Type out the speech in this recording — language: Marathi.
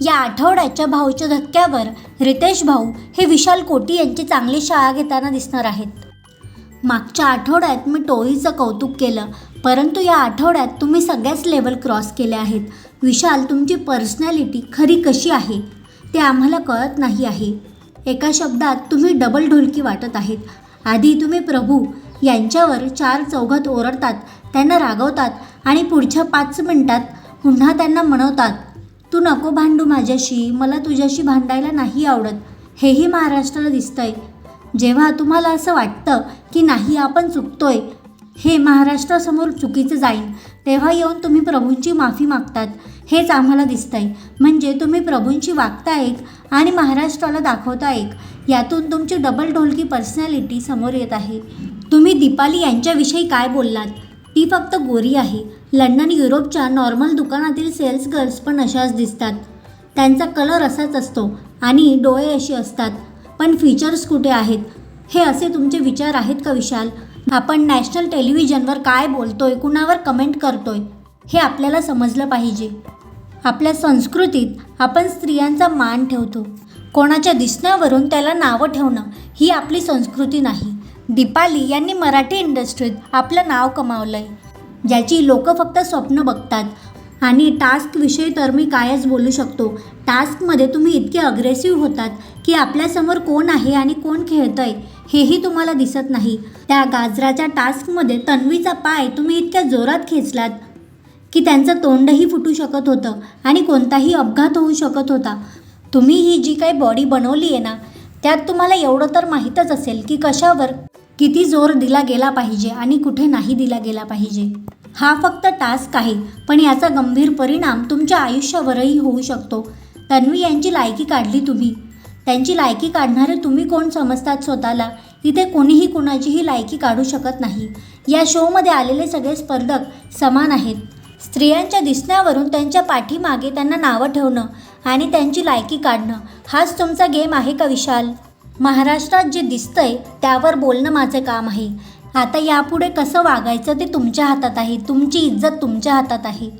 या आठवड्याच्या भाऊच्या धक्क्यावर रितेश भाऊ हे विशाल कोटी यांची चांगली शाळा घेताना दिसणार आहेत. मागच्या आठवड्यात मी टोळीचं कौतुक केलं, परंतु या आठवड्यात तुम्ही सगळ्याच लेवल क्रॉस केल्या आहेत. विशाल, तुमची पर्सनॅलिटी खरी कशी आहे ते आम्हाला कळत नाही आहे. एका शब्दात तुम्ही डबल ढोलकी वाटत आहेत. आधी तुम्ही प्रभू यांच्यावर चार चौघात ओरडतात, त्यांना रागवतात आणि पुढच्या 5 मिनिटात पुन्हा त्यांना म्हणवतात, तू नको भांडू माझ्याशी, मला तुझ्याशी भांडायला नाही आवडत. हेही महाराष्ट्राला दिसतंय. जेव्हा तुम्हाला असं वाटतं की नाही आपण चुकतोय, हे महाराष्ट्रासमोर चुकीचं जाईल, तेव्हा येऊन तुम्ही प्रभूंची माफी मागतात. हेच आम्हाला दिसतंय. म्हणजे तुम्ही प्रभूंची वागता एक आणि महाराष्ट्राला दाखवता एक. यातून तुमची डबल ढोलकी पर्सनॅलिटी समोर येत आहे. तुम्ही दीपाली यांच्याविषयी काय बोललात? ती फक्त गोरी आहे. लंडन युरोपच्या नॉर्मल दुकानातील सेल्स गर्ल्स पण अशाच दिसतात. त्यांचा कलर असाच असतो आणि डोळे अशी असतात. पण फीचर्स कुठे आहेत? हे असे तुमचे विचार आहेत का विशाल? आपण नॅशनल टेलिव्हिजनवर काय बोलतोय, कुणावर कमेंट करतोय, हे आपल्याला समजलं पाहिजे. आपल्या संस्कृतीत आपण स्त्रियांचा मान ठेवतो. कोणाच्या दिसण्यावरून त्याला नावं ठेवणं ही आपली संस्कृती नाही. दीपाली यांनी मराठी इंडस्ट्रीत आपलं नाव कमावलं आहे, ज्याची लोक फक्त स्वप्न बघतात. आणि टास्कविषयी तर मी कायच बोलू शकतो. टास्कमध्ये तुम्ही इतके अग्रेसिव्ह होतात की आपल्यासमोर कोण आहे आणि कोण खेळतं आहे हेही तुम्हाला दिसत नाही. त्या गाजराच्या टास्कमध्ये तन्वीचा पाय तुम्ही इतक्या जोरात खेचलात की त्यांचं तोंडही फुटू शकत होतं आणि कोणताही अपघात होऊ शकत होता. तुम्ही ही जी काही बॉडी बनवली आहे ना, त्यात तुम्हाला एवढं तर माहीतच असेल की कशावर किती जोर दिला गेला पाहिजे आणि कुठे नाही दिला गेला पाहिजे. हा फक्त टास्क आहे, पण याचा गंभीर परिणाम तुमच्या आयुष्यावरही होऊ शकतो. तन्वी यांची लायकी काढली तुम्ही. त्यांची लायकी काढणारे तुम्ही कोण समजतात स्वतःला? इथे कोणीही कुणाचीही लायकी काढू शकत नाही. या शोमध्ये आलेले सगळे स्पर्धक समान आहेत. स्त्रियांच्या दिसण्यावरून त्यांच्या पाठीमागे त्यांना नावं ठेवणं आणि त्यांची लायकी काढणं हाच तुमचा गेम आहे का विशाल? महाराष्ट्रात जे दिसतंय त्यावर बोलणं माझे काम आहे. आता यापुढे कसं वागायचं ते तुमच्या हातात आहे. तुमची इज्जत तुमच्या हातात आहे.